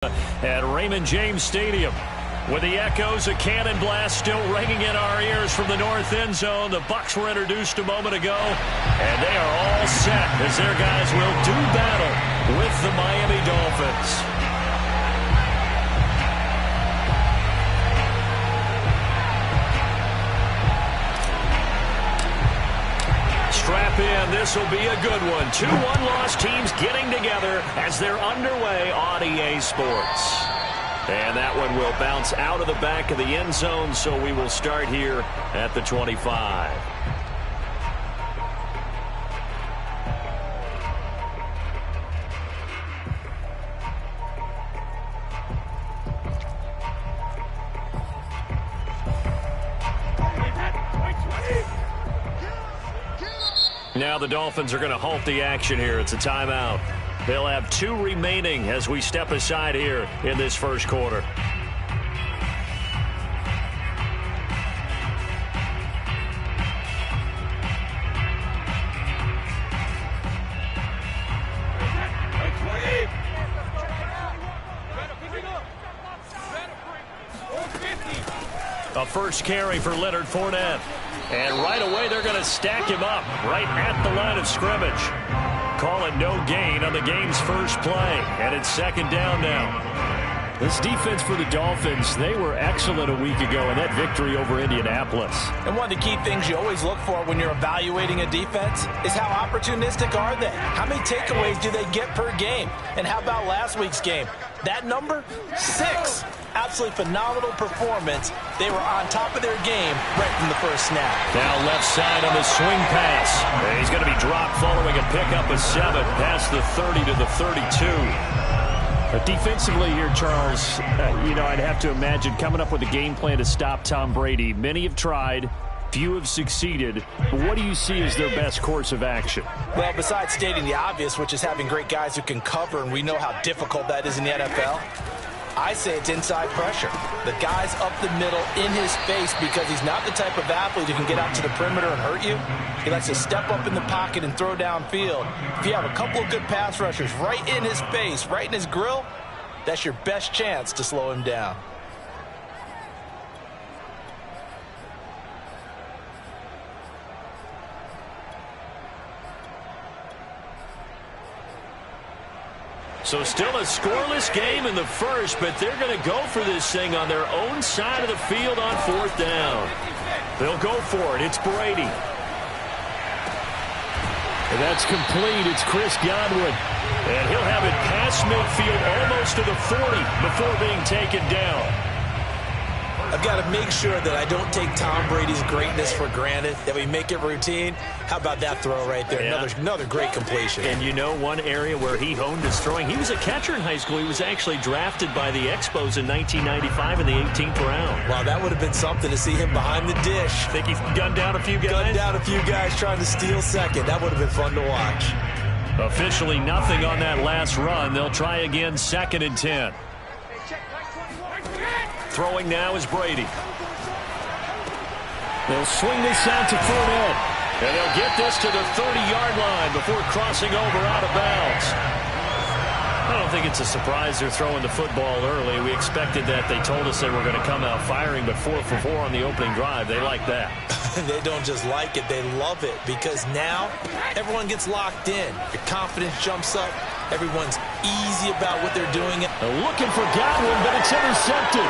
at Raymond James Stadium. With the echoes of cannon blast still ringing in our ears from the north end zone, the Bucs were introduced a moment ago, and they are all set as their guys will do battle with the Miami Dolphins. Strap in. This will be a good one. Two one-loss teams getting together as they're underway on EA Sports. And that one will bounce out of the back of the end zone, so we will start here at the 25. Now the Dolphins are going to halt the action here. It's a timeout. They'll have 2 remaining as we step aside here in this first quarter. A first carry for Leonard Fournette. And right away, they're going to stack him up right at the line of scrimmage. Call it no gain on the game's first play. And it's second down now. This defense for the Dolphins, they were excellent a week ago in that victory over Indianapolis. And one of the key things you always look for when you're evaluating a defense is how opportunistic are they? How many takeaways do they get per game? And how about last week's game? That number? 6. Absolutely phenomenal performance. They were on top of their game right from the first snap. Now left side on the swing pass. He's going to be dropped following a pickup of 7 past the 30 to the 32. But defensively here, Charles, I'd have to imagine coming up with a game plan to stop Tom Brady. Many have tried. Few have succeeded. But what do you see as their best course of action? Well, besides stating the obvious, which is having great guys who can cover, and we know how difficult that is in the NFL, I say it's inside pressure. The guy's up the middle in his face because he's not the type of athlete who can get out to the perimeter and hurt you. He likes to step up in the pocket and throw downfield. If you have a couple of good pass rushers right in his face, right in his grill, that's your best chance to slow him down. So still a scoreless game in the first, but they're going to go for this thing on their own side of the field on 4th down. They'll go for it. It's Brady. And that's complete. It's Chris Godwin. And he'll have it past midfield almost to the 40 before being taken down. I've got to make sure that I don't take Tom Brady's greatness for granted, that we make it routine. How about that throw right there? Yeah. Another great completion. And you know one area where he honed his throwing, he was a catcher in high school. He was actually drafted by the Expos in 1995 in the 18th round. Wow, that would have been something to see him behind the dish. Think he's gunned down a few guys? Gunned down a few guys trying to steal second. That would have been fun to watch. Officially nothing on that last run. They'll try again, 2nd and 10. Throwing now is Brady. They'll swing this out to Fournette. And they'll get this to the 30-yard line before crossing over out of bounds. I don't think it's a surprise they're throwing the football early. We expected that. They told us they were going to come out firing, but 4 for 4 on the opening drive. They like that. They don't just like it, they love it, because now everyone gets locked in. Your confidence jumps up. Everyone's easy about what they're doing. Looking for Godwin, but it's intercepted.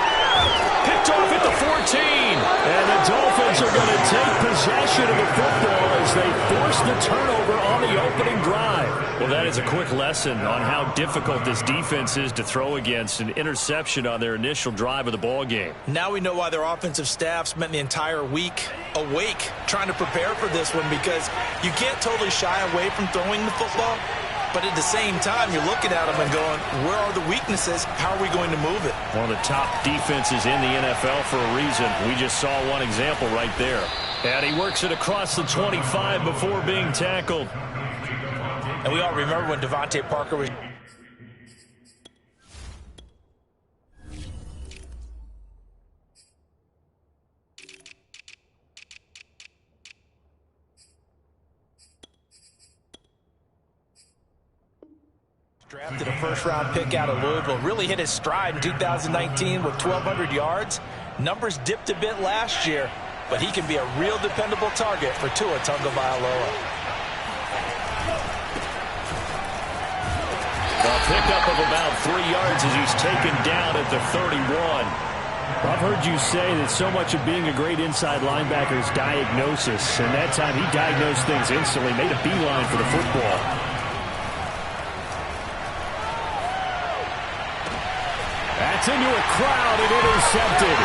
Picked off at the 14. And the Dolphins are going to take possession of the football as they force the turnover on the opening drive. Well, that is a quick lesson on how difficult this defense is to throw against. An interception on their initial drive of the ball game. Now we know why their offensive staff spent the entire week awake trying to prepare for this one, because you can't totally shy away from throwing the football. But at the same time, you're looking at them and going, where are the weaknesses? How are we going to move it? One of the top defenses in the NFL for a reason. We just saw one example right there. And he works it across the 25 before being tackled. And we all remember when Devontae Parker was... Drafted a first-round pick out of Louisville. Really hit his stride in 2019 with 1,200 yards. Numbers dipped a bit last year, but he can be a real dependable target for Tua Tagovailoa. A pickup of about 3 yards as he's taken down at the 31. I've heard you say that so much of being a great inside linebacker is diagnosis, and that time he diagnosed things instantly, made a beeline for the football. That's into a crowd and intercepted.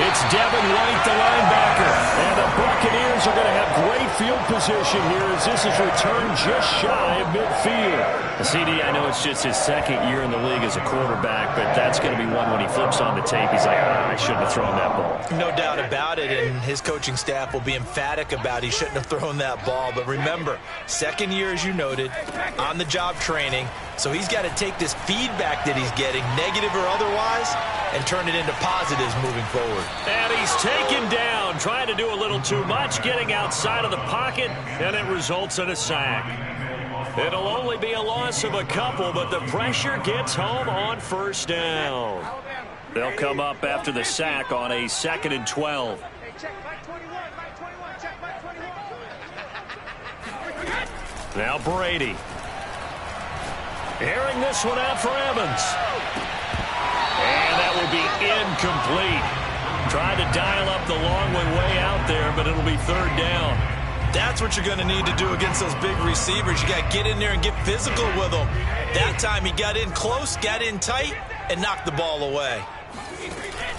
It's Devin White, the linebacker. And the Buccaneers are going to have great field position here as this is returned just shy of midfield. CD, I know it's just his second year in the league as a quarterback, but that's going to be one when he flips on the tape. He's like, I shouldn't have thrown that ball. No doubt about it, and his coaching staff will be emphatic about he shouldn't have thrown that ball. But remember, second year, as you noted, on-the-job training. So he's got to take this feedback that he's getting, negative or otherwise, and turn it into positives moving forward. And he's taken down, trying to do a little too much, getting outside of the pocket, and it results in a sack. It'll only be a loss of a couple, but the pressure gets home on first down. They'll come up after the sack on a 2nd and 12. Now Brady. Airing this one out for Evans. And that will be incomplete. Tried to dial up the long way out there, but it'll be 3rd down. That's what you're going to need to do against those big receivers. You got to get in there and get physical with them. That time he got in close, got in tight, and knocked the ball away.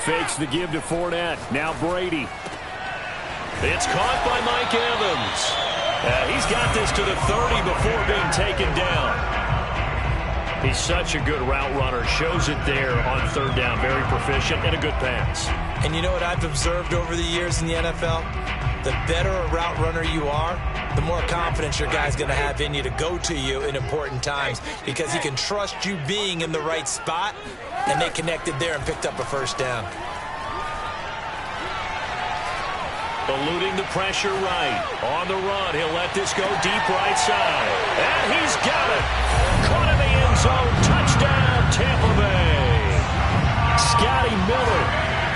Fakes the give to Fournette. Now Brady. It's caught by Mike Evans. He's got this to the 30 before being taken down. He's such a good route runner. Shows it there on 3rd down. Very proficient and a good pass. And you know what I've observed over the years in the NFL? The better a route runner you are, the more confidence your guy's going to have in you to go to you in important times because he can trust you being in the right spot, and they connected there and picked up a first down. Eluding the pressure right. On the run, he'll let this go deep right side. And he's got it. Caught in the end zone. Touchdown, Tampa Bay. Scotty Miller,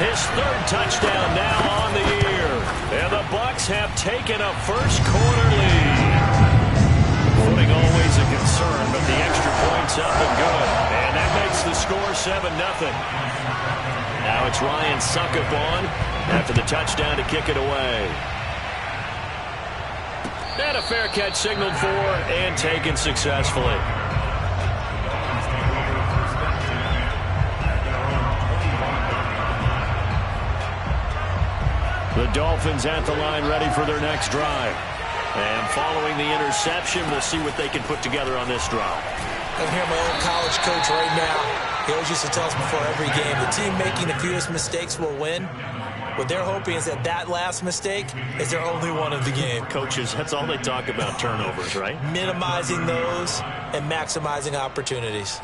his 3rd touchdown now on the year. And the Bucs have taken a first-quarter lead. Footing always a concern, but the extra point's up and good. And that makes the score 7-0. Now it's Ryan Suckup on after the touchdown to kick it away. And a fair catch signaled for and taken successfully. The Dolphins at the line ready for their next drive. And following the interception, we'll see what they can put together on this drive. I can hear my old college coach right now. He always used to tell us before every game, the team making the fewest mistakes will win. What they're hoping is that last mistake is their only one of the game. Coaches, that's all they talk about, turnovers, right? Minimizing those and maximizing opportunities.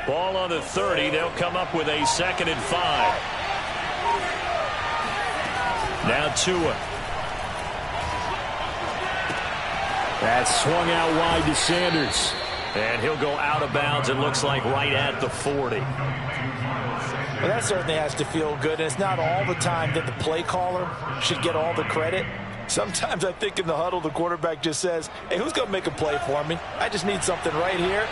Ball on the 30. They'll come up with a 2nd and 5. Now Tua. That's swung out wide to Sanders. And he'll go out of bounds, it looks like, right at the 40. Well, that certainly has to feel good. And it's not all the time that the play caller should get all the credit. Sometimes I think in the huddle, the quarterback just says, hey, who's going to make a play for me? I just need something right here.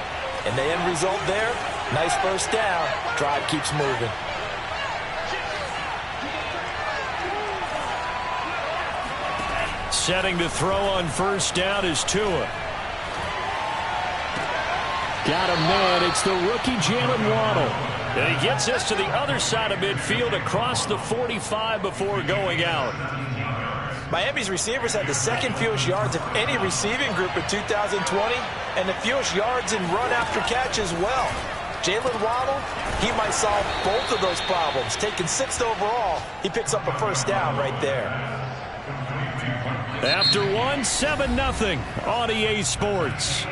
And the end result there, nice first down. Drive keeps moving. Setting to throw on first down is Tua. Got a man. It's the rookie Jalen Waddle. And he gets this to the other side of midfield across the 45 before going out. Miami's receivers had the 2nd fewest yards of any receiving group in 2020 and the fewest yards in run after catch as well. Jalen Waddle, he might solve both of those problems. Taking 6th overall, he picks up a first down right there. After 7-0 on EA Sports.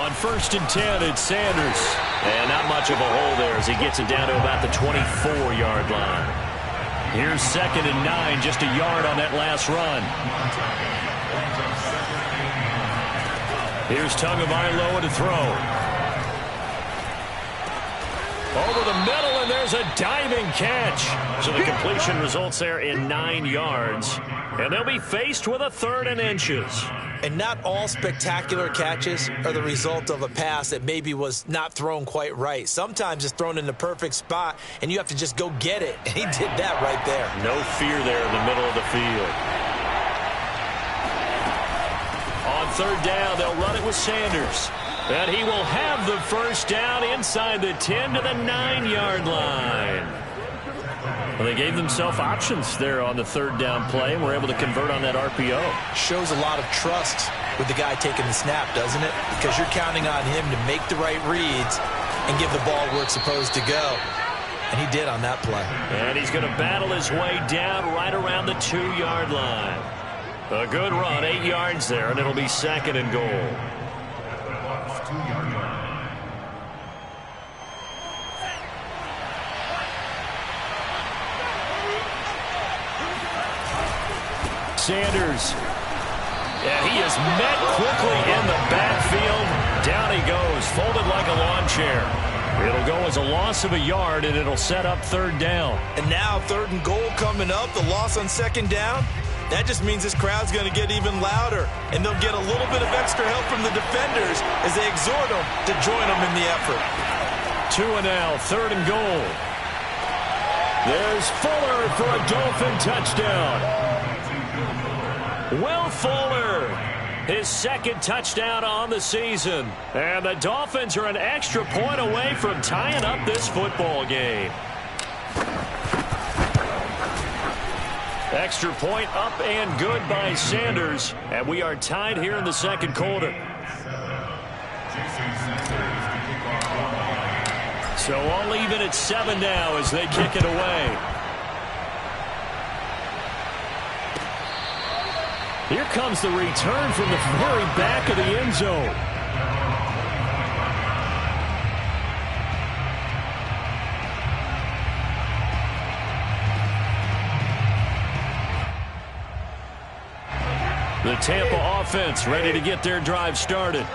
On 1st and 10, it's Sanders. And not much of a hole there as he gets it down to about the 24-yard line. Here's 2nd and 9, just a yard on that last run. Here's Tagovailoa to throw. Over the middle, and there's a diving catch. So the completion results there in 9 yards. And they'll be faced with a 3rd and inches. And not all spectacular catches are the result of a pass that maybe was not thrown quite right. Sometimes it's thrown in the perfect spot, and you have to just go get it. And he did that right there. No fear there in the middle of the field. On 3rd down, they'll run it with Sanders. And he will have the 1st down inside the 10 to the 9-yard line. Well, they gave themselves options there on the 3rd down play and were able to convert on that RPO. Shows a lot of trust with the guy taking the snap, doesn't it? Because you're counting on him to make the right reads and give the ball where it's supposed to go. And he did on that play. And he's going to battle his way down right around the 2-yard line. A good run, 8 yards there, and it'll be 2nd and goal. Sanders. Yeah, he is met quickly in the backfield. Down he goes, folded like a lawn chair. It'll go as a loss of a yard, and it'll set up 3rd down. And now 3rd and goal coming up, the loss on 2nd down. That just means this crowd's going to get even louder, and they'll get a little bit of extra help from the defenders as they exhort them to join them in the effort. 2 and now, 3rd and goal. There's Fuller for a Dolphin touchdown. Will Fuller, his 2nd touchdown on the season. And the Dolphins are an extra point away from tying up this football game. Extra point up and good by Sanders. And we are tied here in the 2nd quarter. So all even at 7 now as they kick it away. Here comes the return from the very back of the end zone. The Tampa offense ready to get their drive started.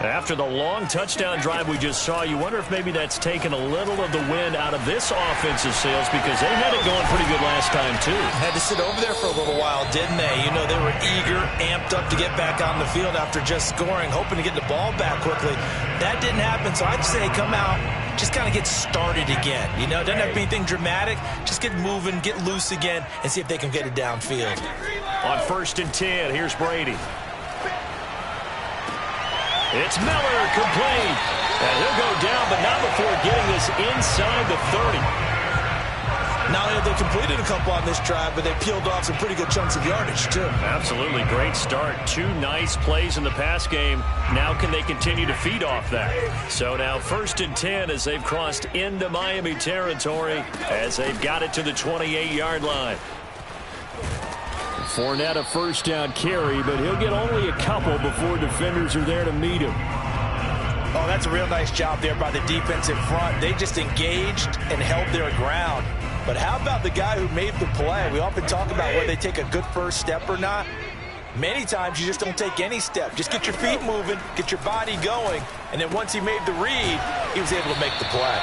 After the long touchdown drive we just saw, you wonder if maybe that's taken a little of the wind out of this offensive sails because they had it going pretty good last time, too. Had to sit over there for a little while, didn't they? You know, they were eager, amped up to get back on the field after just scoring, hoping to get the ball back quickly. That didn't happen, so I'd say come out, just kind of get started again. You know, doesn't have to be anything dramatic. Just get moving, get loose again, and see if they can get it downfield. On 1st and 10, here's Brady. It's Miller, complete. And he'll go down, but not before getting this inside the 30. Not only have they completed a couple on this drive, but they peeled off some pretty good chunks of yardage, too. Absolutely. Great start. 2 nice plays in the pass game. Now can they continue to feed off that? So now 1st and 10 as they've crossed into Miami territory as they've got it to the 28-yard line. Fournette a 1st down carry, but he'll get only a couple before defenders are there to meet him. Oh, that's a real nice job there by the defensive front. They just engaged and held their ground. But how about the guy who made the play? We often talk about whether they take a good first step or not. Many times you just don't take any step. Just get your feet moving, get your body going, and then once he made the read, he was able to make the play.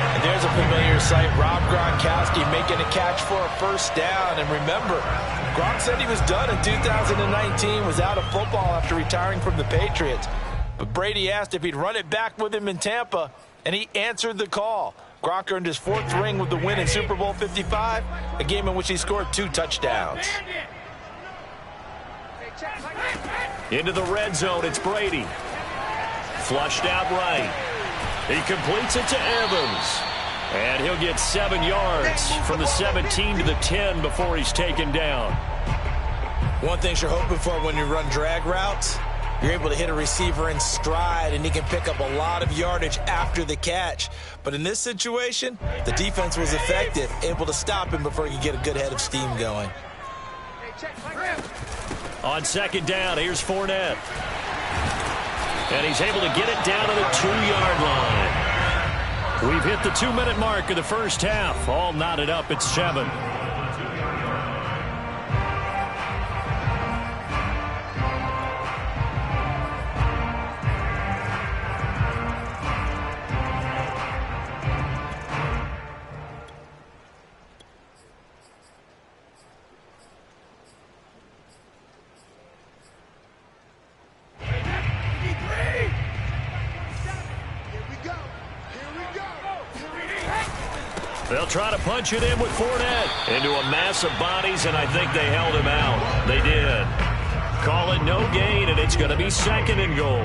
And there's a familiar sight, Rob Gronkowski making a catch for a 1st down. And remember, Gronk said he was done in 2019, was out of football after retiring from the Patriots. But Brady asked if he'd run it back with him in Tampa, and he answered the call. Gronk earned his 4th ring with the win in Super Bowl 55, a game in which he scored 2 touchdowns. Into the red zone, it's Brady. Flushed out right. He completes it to Evans. And he'll get 7 yards from the 17 to the 10 before he's taken down. One thing you're hoping for when you run drag routes, you're able to hit a receiver in stride, and he can pick up a lot of yardage after the catch. But in this situation, the defense was effective, able to stop him before he could get a good head of steam going. On 2nd down, here's Fournette. And he's able to get it down to the 2-yard line. We've hit the 2-minute mark of the first half. All knotted up at 7. They'll try to punch it in with Fournette into a mass of bodies, and I think they held him out. They did. Call it no gain, and it's going to be 2nd and goal.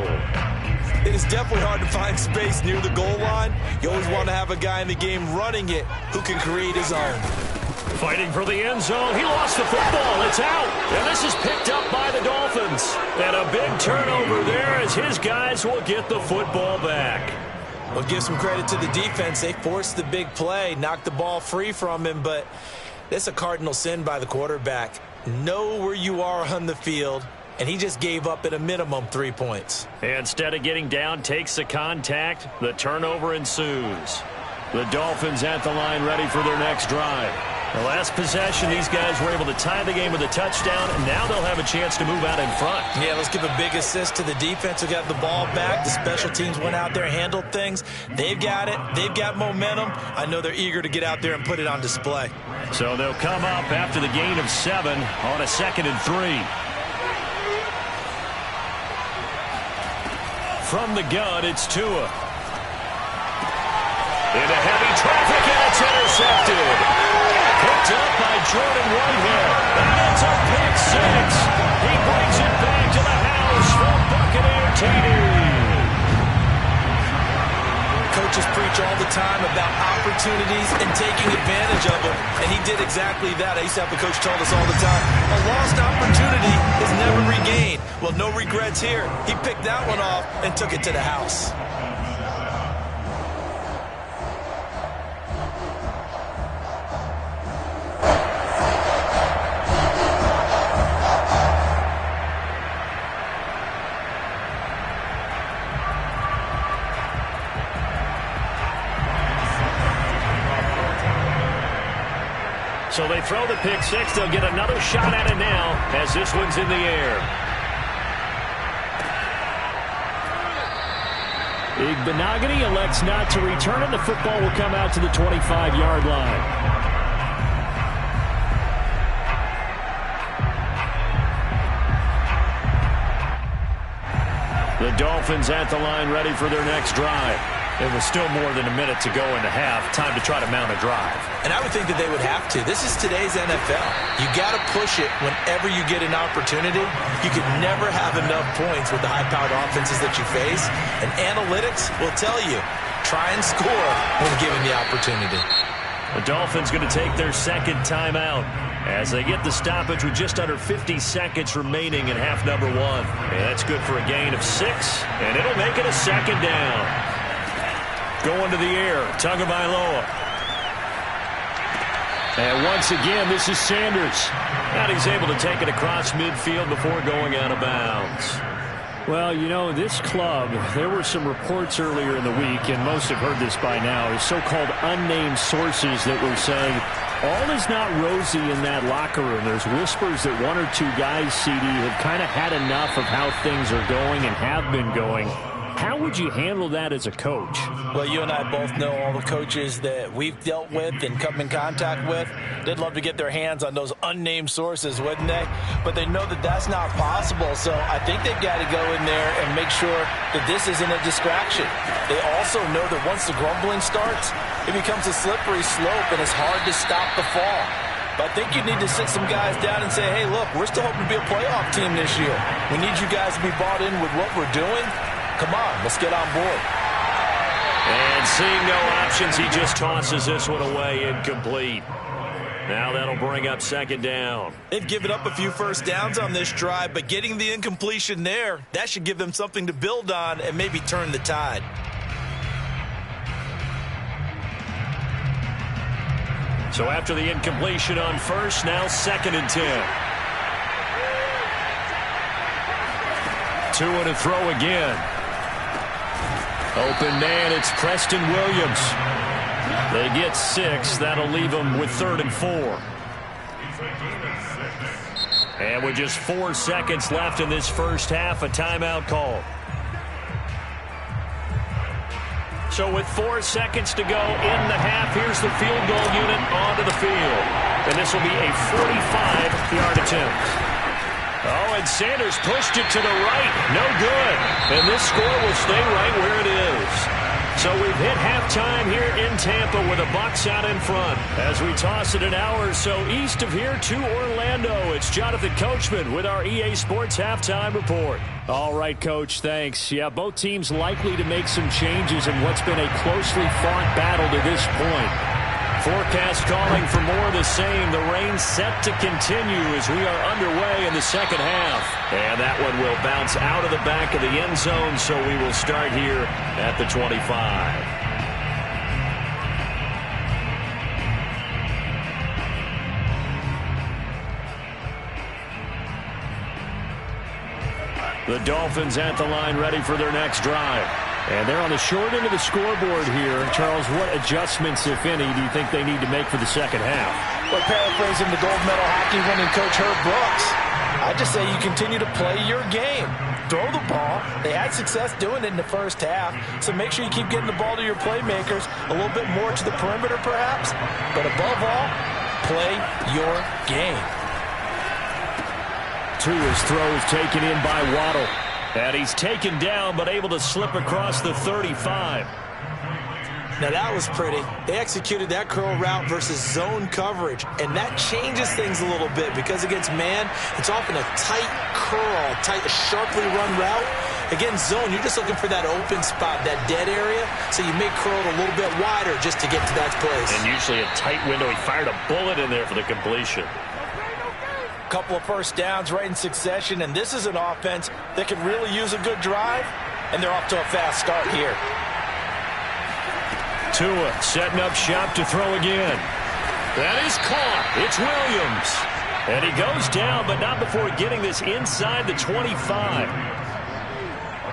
It is definitely hard to find space near the goal line. You always want to have a guy in the game running it who can create his own. Fighting for the end zone. He lost the football. It's out. And this is picked up by the Dolphins. And a big turnover there as his guys will get the football back. Well, give some credit to the defense. They forced the big play, knocked the ball free from him, but that's a cardinal sin by the quarterback. Know where you are on the field, and he just gave up at a minimum 3 points. Instead of getting down, takes the contact. The turnover ensues. The Dolphins at the line ready for their next drive. The last possession, these guys were able to tie the game with a touchdown, and now they'll have a chance to move out in front. Yeah, let's give a big assist to the defense who got the ball back. The special teams went out there, handled things. They've got it. They've got momentum. I know they're eager to get out there and put it on display. So they'll come up after the gain of 7 on a 2nd and 3. From the gun, it's Tua. Into heavy traffic, and it's intercepted. Picked up by Jordan Whitehead. And it's a pick 6. He brings it back to the house from Buccaneer TD. Coaches preach all the time about opportunities and taking advantage of them, and he did exactly that. I used to have a coach told us all the time, a lost opportunity is never regained. Well, no regrets here. He picked that one off and took it to the house. So they throw the pick 6. They'll get another shot at it now as this one's in the air. Igbenogany elects not to return it. The football will come out to the 25-yard line. The Dolphins at the line ready for their next drive. It was still more than a minute to go in the half. Time to try to mount a drive. And I would think that they would have to. This is today's NFL. You got to push it whenever you get an opportunity. You could never have enough points with the high-powered offenses that you face. And analytics will tell you, try and score when given the opportunity. The Dolphins going to take their 2nd timeout as they get the stoppage with just under 50 seconds remaining in half number 1. And that's good for a gain of 6, and it'll make it a 2nd down. Going to the air, Tagovailoa. And once again, this is Sanders. And he's able to take it across midfield before going out of bounds. Well, you know, this club, there were some reports earlier in the week, and most have heard this by now, is so-called unnamed sources that were saying all is not rosy in that locker room. There's whispers that 1 or 2 guys, CD, have kind of had enough of how things are going and have been going. How would you handle that as a coach? Well, you and I both know all the coaches that we've dealt with and come in contact with. They'd love to get their hands on those unnamed sources, wouldn't they? But they know that that's not possible, so I think they've got to go in there and make sure that this isn't a distraction. They also know that once the grumbling starts, it becomes a slippery slope, and it's hard to stop the fall. But I think you need to sit some guys down and say, hey, look, we're still hoping to be a playoff team this year. We need you guys to be bought in with what we're doing. Come on, let's get on board. And seeing no options, he just tosses this one away, incomplete. Now that'll bring up 2nd down. They've given up a few first downs on this drive, but getting the incompletion there, that should give them something to build on and maybe turn the tide. So after the incompletion on 1st, now 2nd and 10. Tua to throw again. Open man, it's Preston Williams. They get 6. That'll leave them with 3rd and 4. And with just 4 seconds left in this first half, a timeout call. So with 4 seconds to go in the half, here's the field goal unit onto the field. And this will be a 45-yard attempt. Oh, and Sanders pushed it to the right. No good. And this score will stay right where it is. So we've hit halftime here in Tampa with the Bucs out in front. As we toss it an hour or so east of here to Orlando, it's Jonathan Coachman with our EA Sports Halftime Report. All right, Coach, thanks. Yeah, both teams likely to make some changes in what's been a closely fought battle to this point. Forecast calling for more of the same. The rain set to continue as we are underway in the second half. And that one will bounce out of the back of the end zone, so we will start here at the 25. The Dolphins at the line ready for their next drive. And they're on the short end of the scoreboard here. Charles, what adjustments, if any, do you think they need to make for the second half? Well, paraphrasing the gold medal hockey winning coach Herb Brooks, I just say you continue to play your game. Throw the ball. They had success doing it in the first half, so make sure you keep getting the ball to your playmakers, a little bit more to the perimeter perhaps, but above all, play your game. Tua's throw is taken in by Waddle. And he's taken down, but able to slip across the 35. Now that was pretty. They executed that curl route versus zone coverage, and that changes things a little bit because against man, it's often a tight curl, sharply run route. Against zone, you're just looking for that open spot, that dead area, so you may curl it a little bit wider just to get to that place. And usually a tight window. He fired a bullet in there for the completion. Couple of first downs right in succession, and this is an offense that can really use a good drive, and they're off to a fast start here. Tua setting up shop to throw again. That is caught. It's Williams. And he goes down, but not before getting this inside the 25.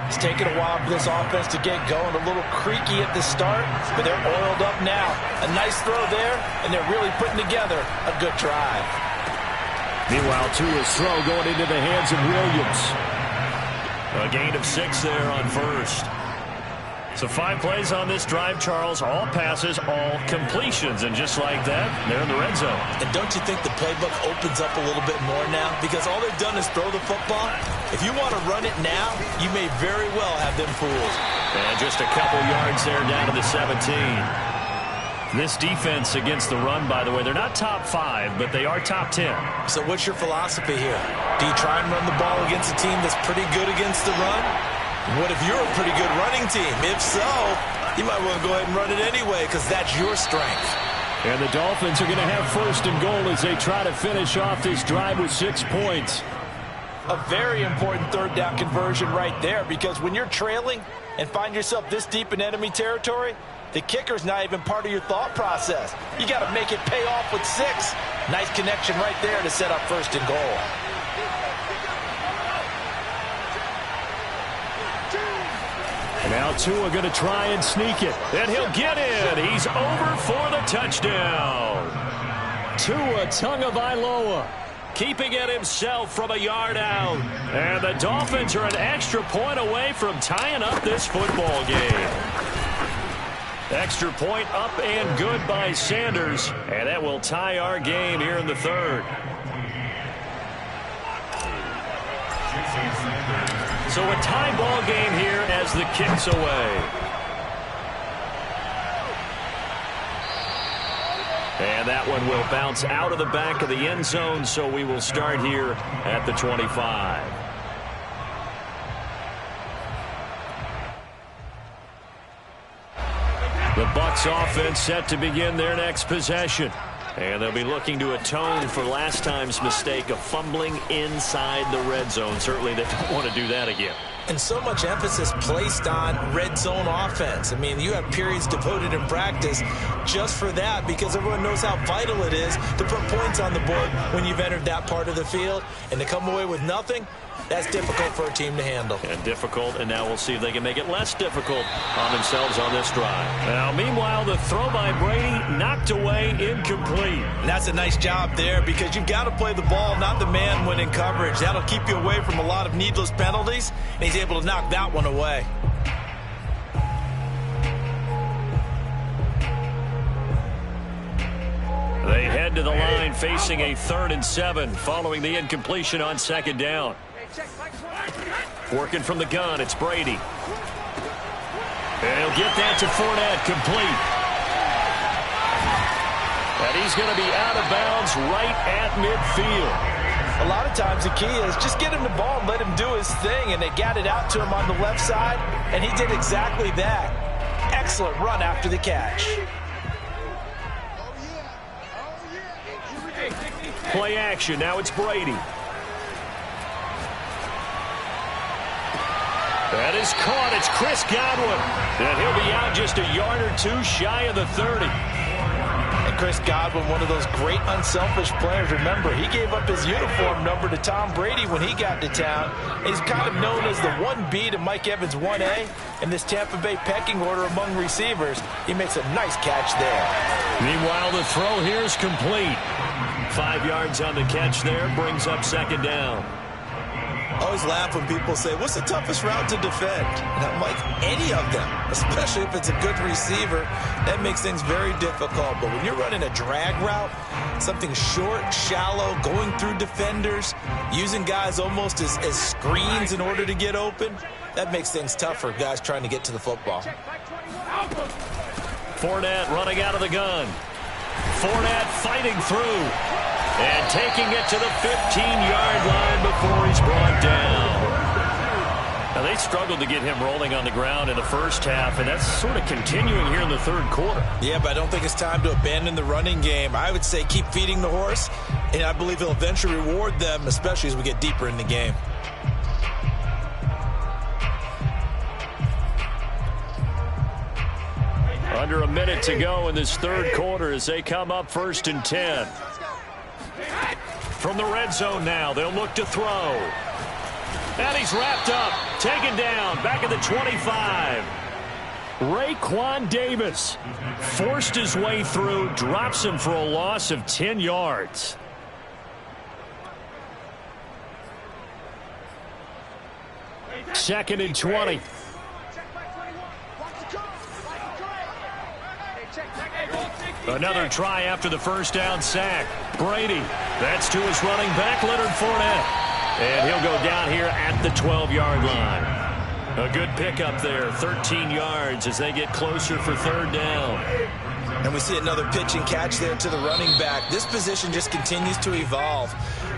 It's taken a while for this offense to get going, a little creaky at the start, but they're oiled up now. A nice throw there, and they're really putting together a good drive. Meanwhile, Tua's throw going into the hands of Williams. A gain of 6 there on first. So 5 plays on this drive, Charles. All passes, all completions. And just like that, they're in the red zone. And don't you think the playbook opens up a little bit more now? Because all they've done is throw the football. If you want to run it now, you may very well have them fooled. And just a couple yards there down to the 17. This defense against the run, by the way, they're not top 5, but they are top 10. So what's your philosophy here? Do you try and run the ball against a team that's pretty good against the run? What if you're a pretty good running team? If so, you might want to go ahead and run it anyway because that's your strength. And the Dolphins are going to have first and goal as they try to finish off this drive with 6 points. A very important third down conversion right there because when you're trailing and find yourself this deep in enemy territory, the kicker's not even part of your thought process. You got to make it pay off with 6. Nice connection right there to set up first and goal. Now Tua going to try and sneak it. And he'll get in. He's over for the touchdown. Tua Tagovailoa keeping it himself from a yard out. And the Dolphins are an extra point away from tying up this football game. Extra point up and good by Sanders. And that will tie our game here in the third. So a tie ball game here as the kick's away. And that one will bounce out of the back of the end zone, so we will start here at the 25. The Bucs offense set to begin their next possession. And they'll be looking to atone for last time's mistake of fumbling inside the red zone. Certainly they don't want to do that again. And so much emphasis placed on red zone offense. I mean, you have periods devoted in practice just for that because everyone knows how vital it is to put points on the board when you've entered that part of the field. And to come away with nothing, That's difficult for a team to handle. And difficult, and now we'll see if they can make it less difficult on themselves on this drive. Now, meanwhile, the throw by Brady knocked away, incomplete. And that's a nice job there because you've got to play the ball, not the man when in coverage. That'll keep you away from a lot of needless penalties, and he's able to knock that one away. They head to the line facing a 3rd and 7 following the incompletion on 2nd down. Working from the gun, it's Brady. And he'll get that to Fournette, complete. And he's going to be out of bounds right at midfield. A lot of times the key is just get him the ball and let him do his thing, and they got it out to him on the left side, and he did exactly that. Excellent run after the catch. Play action. Now it's Brady. That is caught. It's Chris Godwin. And he'll be out just a yard or two shy of the 30. And Chris Godwin, one of those great unselfish players. Remember, he gave up his uniform number to Tom Brady when he got to town. He's kind of known as the 1B to Mike Evans' 1A. In this Tampa Bay pecking order among receivers, he makes a nice catch there. Meanwhile, the throw here is complete. 5 yards on the catch there, brings up 2nd down. I always laugh when people say, what's the toughest route to defend? And I'm like, any of them, especially if it's a good receiver. That makes things very difficult. But when you're running a drag route, something short, shallow, going through defenders, using guys almost as screens in order to get open, that makes things tough for guys trying to get to the football. Fournette running out of the gun. Fournette fighting through and taking it to the 15-yard line before he's brought down. Now, they struggled to get him rolling on the ground in the first half, and that's sort of continuing here in the 3rd quarter. Yeah, but I don't think it's time to abandon the running game. I would say keep feeding the horse, and I believe he'll eventually reward them, especially as we get deeper in the game. Under a minute to go in this 3rd quarter as they come up 1st and 10. From the red zone now, they'll look to throw. And he's wrapped up, taken down, back at the 25. Raekwon Davis forced his way through, drops him for a loss of 10 yards. Second and 20. Another try after the first down sack. Brady, that's to his running back, Leonard Fournette. And he'll go down here at the 12-yard line. A good pickup there, 13 yards as they get closer for 3rd down. And we see another pitch and catch there to the running back. This position just continues to evolve.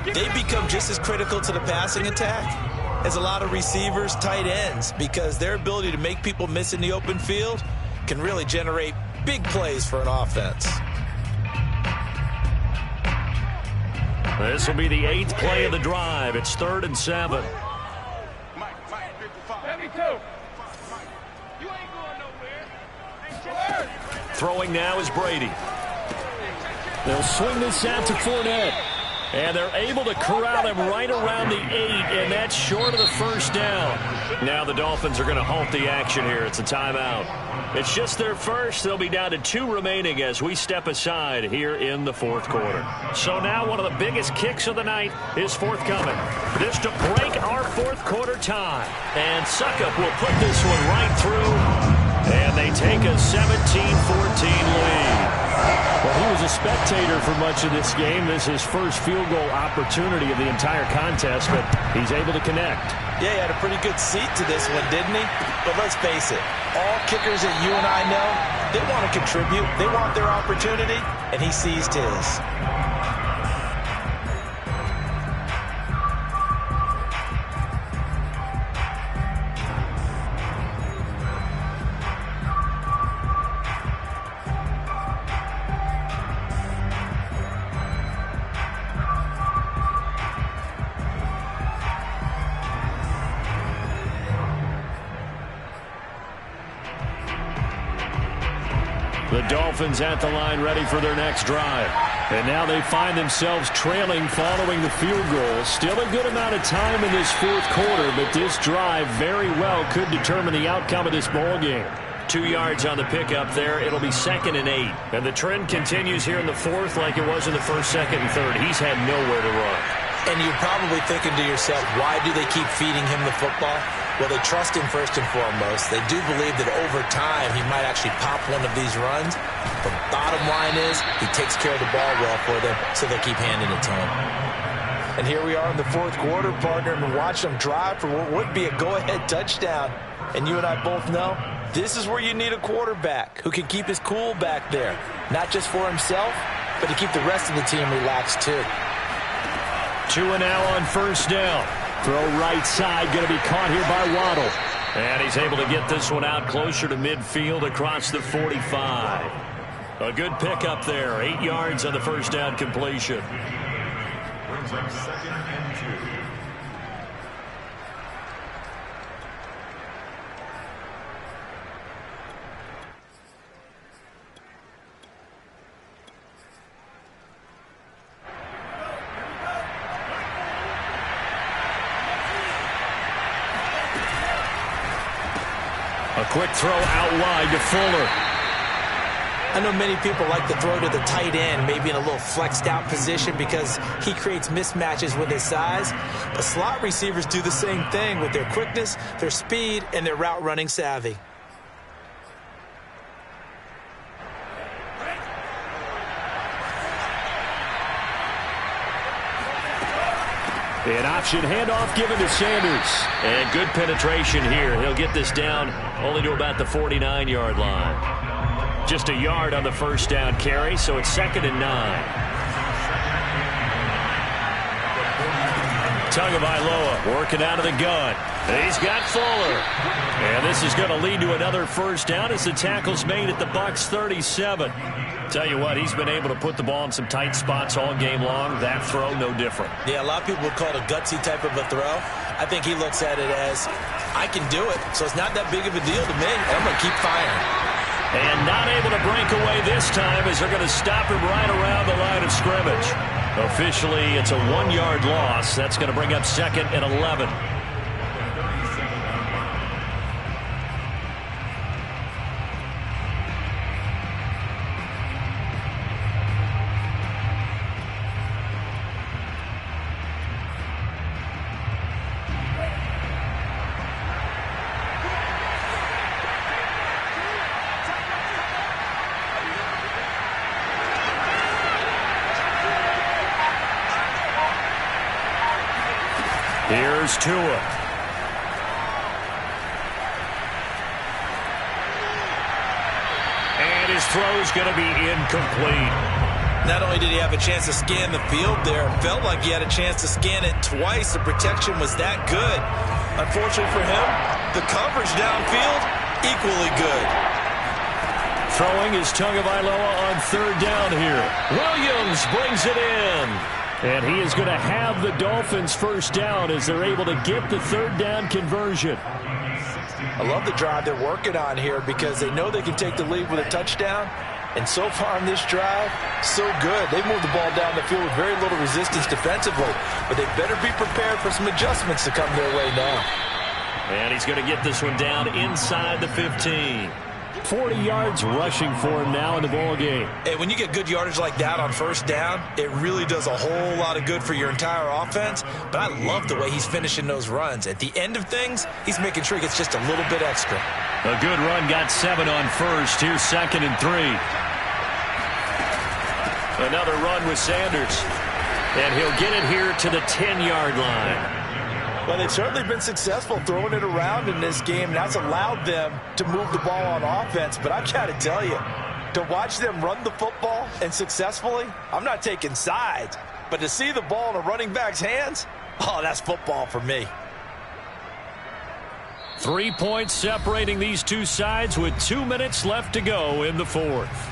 They become just as critical to the passing attack as a lot of receivers, tight ends, because their ability to make people miss in the open field can really generate big plays for an offense. This will be the 8th play of the drive. It's 3rd and 7. Throwing now is Brady. They'll swing this out to Fournette. And they're able to corral him right around the 8, and that's short of the first down. Now the Dolphins are going to halt the action here. It's a timeout. It's just their first. They'll be down to 2 remaining as we step aside here in the 4th quarter. So now one of the biggest kicks of the night is forthcoming. This to break our 4th quarter tie. And Suckup will put this one right through, and they take a 17-14 lead. Well, he was a spectator for much of this game. This is his first field goal opportunity of the entire contest, but he's able to connect. Yeah, he had a pretty good seat to this one, didn't he? But let's face it, all kickers that you and I know, they want to contribute. They want their opportunity, and he seized his. The Dolphins at the line ready for their next drive. And now they find themselves trailing following the field goal. Still a good amount of time in this fourth quarter, but this drive very well could determine the outcome of this ball game. 2 yards on the pickup there. It'll be 2nd and 8. And the trend continues here in the fourth like it was in the first, second, and third. He's had nowhere to run. And you're probably thinking to yourself, why do they keep feeding him the football? Well, they trust him first and foremost. They do believe that over time he might actually pop one of these runs. The bottom line is he takes care of the ball well for them, so they keep handing it to him. And here we are in the fourth quarter, partner, and watch them drive for what would be a go-ahead touchdown. And you and I both know this is where you need a quarterback who can keep his cool back there. Not just for himself, but to keep the rest of the team relaxed too. 2 and now on first down. Throw right side, going to be caught here by Waddle. And he's able to get this one out closer to midfield across the 45. A good pickup there. 8 yards on the first down completion. Brings up 2nd and 2. A quick throw out wide to Fuller. I know many people like to throw to the tight end, maybe in a little flexed out position because he creates mismatches with his size. But slot receivers do the same thing with their quickness, their speed, and their route running savvy. An option handoff given to Sanders. And good penetration here. He'll get this down only to about the 49-yard line. Just a yard on the first down carry, so it's 2nd and 9. Tagovailoa working out of the gun. He's got Fuller. And this is going to lead to another first down as the tackle's made at the Bucs 37. Tell you what, he's been able to put the ball in some tight spots all game long. That throw, no different. Yeah, a lot of people would call it a gutsy type of a throw. I think he looks at it as, I can do it, so it's not that big of a deal to me. I'm going to keep firing. And not able to break away this time as they're going to stop him right around the line of scrimmage. Officially, it's a 1-yard loss. That's going to bring up 2nd and 11. Here's Tua. And his throw's going to be incomplete. Not only did he have a chance to scan the field there, it felt like he had a chance to scan it twice. The protection was that good. Unfortunately for him, the coverage downfield, equally good. Throwing is Tagovailoa on 3rd down here. Williams brings it in. And he is going to have the Dolphins first down as they're able to get the 3rd down conversion. I love the drive they're working on here because they know they can take the lead with a touchdown. And so far in this drive, so good. They moved the ball down the field with very little resistance defensively. But they better be prepared for some adjustments to come their way now. And he's going to get this one down inside the 15. 40 yards rushing for him now in the ball game. And when you get good yardage like that on first down, it really does a whole lot of good for your entire offense. But I love the way he's finishing those runs. At the end of things, he's making sure he gets just a little bit extra. A good run, got 7 on first. Here's 2nd and 3. Another run with Sanders. And he'll get it here to the 10-yard line. Well, they've certainly been successful throwing it around in this game, and that's allowed them to move the ball on offense. But I've got to tell you, to watch them run the football and successfully, I'm not taking sides, but to see the ball in a running back's hands, oh, that's football for me. 3 points separating these two sides with 2 minutes left to go in the fourth.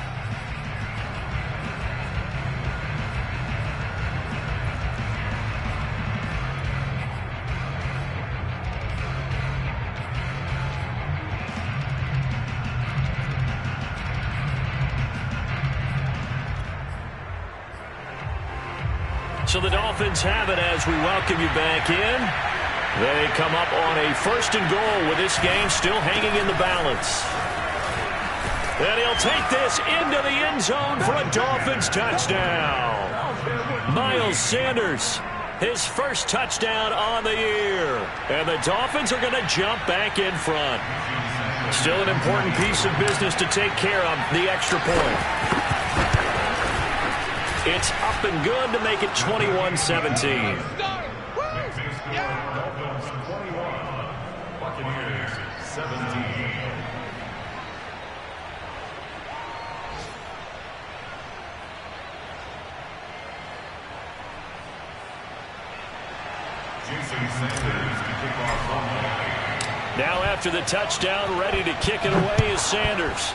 So the Dolphins have it as we welcome you back in. They come up on a 1st and goal with this game still hanging in the balance. And he'll take this into the end zone for a Dolphins touchdown. Miles Sanders, his first touchdown on the year. And the Dolphins are going to jump back in front. Still an important piece of business to take care of, the extra point. It's up and good to make it 21-17. Buccaneers 17. Now after the touchdown, ready to kick it away is Sanders.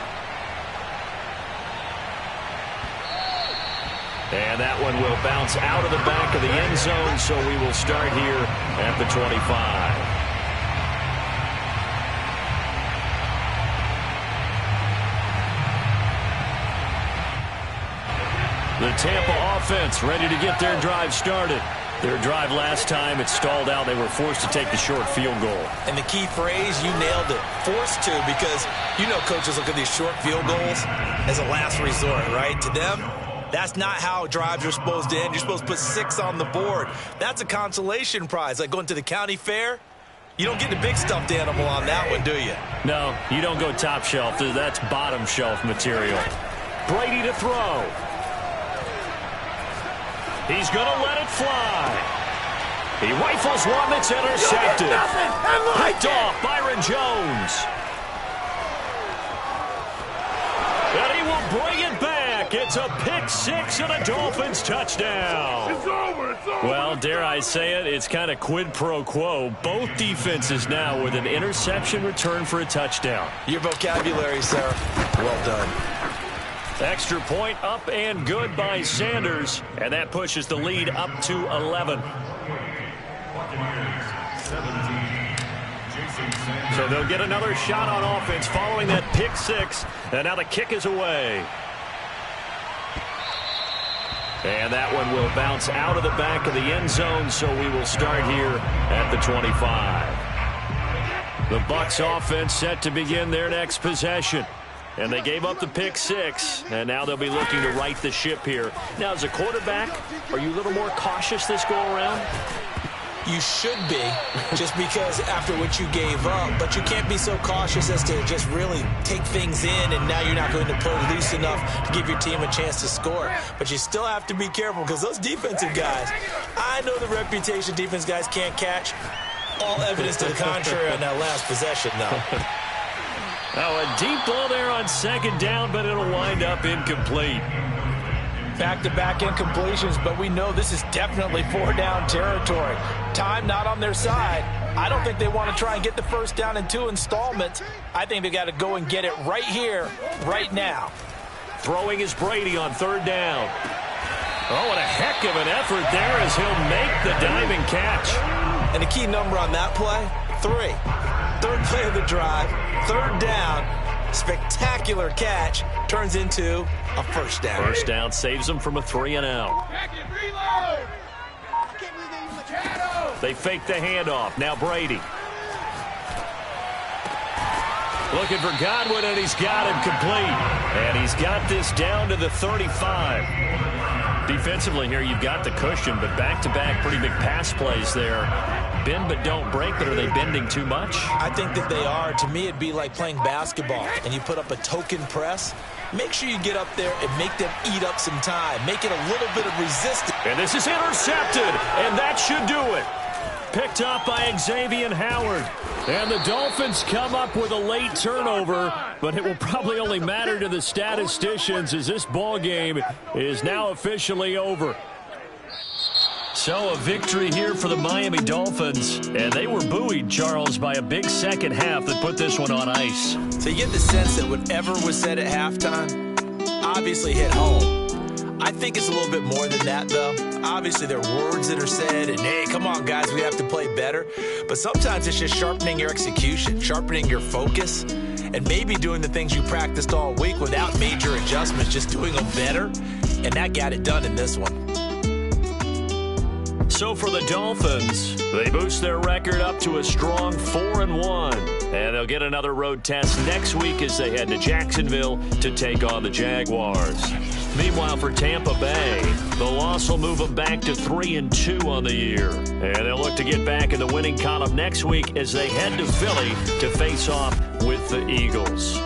And that one will bounce out of the back of the end zone, so we will start here at the 25. The Tampa offense ready to get their drive started. Their drive last time, it stalled out. They were forced to take the short field goal. And the key phrase, you nailed it, forced to, because you know coaches look at these short field goals as a last resort, right? To them, that's not how drives are supposed to end. You're supposed to put 6 on the board. That's a consolation prize, like going to the county fair. You don't get the big stuffed animal on that one, do you? No, you don't go top shelf. That's bottom shelf material. Brady to throw. He's going to let it fly. He rifles one that's intercepted. Picked off Byron Jones. And he will bring it back. It's a pick 6 and a Dolphins touchdown. It's over. Well, dare I say it, it's kind of quid pro quo. Both defenses now with an interception return for a touchdown. Your vocabulary, sir. Well done. Extra point up and good by Sanders, and that pushes the lead up to 11. So they'll get another shot on offense following that pick 6, and now the kick is away. And that one will bounce out of the back of the end zone, so we will start here at the 25. The Bucs offense set to begin their next possession. And they gave up the pick 6, and now they'll be looking to right the ship here. Now, as a quarterback, are you a little more cautious this go-around? You should be, just because after what you gave up, but you can't be so cautious as to just really take things in, and now you're not going to play loose enough to give your team a chance to score. But you still have to be careful, because those defensive guys, I know the reputation defense guys can't catch. All evidence to the contrary on that last possession, though. Now, a deep ball there on 2nd down, but it'll wind up incomplete. Back-to-back incompletions, but we know this is definitely 4-down territory. Time not on their side. I don't think they want to try and get the first down in 2 installments. I think they got to go and get it right here, right now. Throwing is Brady on 3rd down. Oh, what a heck of an effort there as he'll make the diving catch. And the key number on that play, 3. 3rd play of the drive, 3rd down, spectacular catch, turns into a 1st down. 1st down saves them from a 3-and-out. They fake the handoff. Now Brady. Looking for Godwin, and he's got him complete. And he's got this down to the 35. Defensively here, you've got the cushion, but back-to-back pretty big pass plays there. Bend but don't break, but are they bending too much? I think that they are. To me, it'd be like playing basketball, and you put up a token press. Make sure you get up there and make them eat up some time. Make it a little bit of resistance. And this is intercepted, and that should do it. Picked up by Xavier Howard. And the Dolphins come up with a late turnover, but it will probably only matter to the statisticians as this ball game is now officially over. So a victory here for the Miami Dolphins, and they were buoyed, Charles, by a big second half that put this one on ice. So you get the sense that whatever was said at halftime obviously hit home. I think it's a little bit more than that, though. Obviously, there are words that are said, and, hey, come on, guys, we have to play better. But sometimes it's just sharpening your execution, sharpening your focus, and maybe doing the things you practiced all week without major adjustments, just doing them better. And that got it done in this one. So for the Dolphins, they boost their record up to a strong 4-1. And they'll get another road test next week as they head to Jacksonville to take on the Jaguars. Meanwhile, for Tampa Bay, the loss will move them back to 3-2 on the year. And they'll look to get back in the winning column next week as they head to Philly to face off with the Eagles.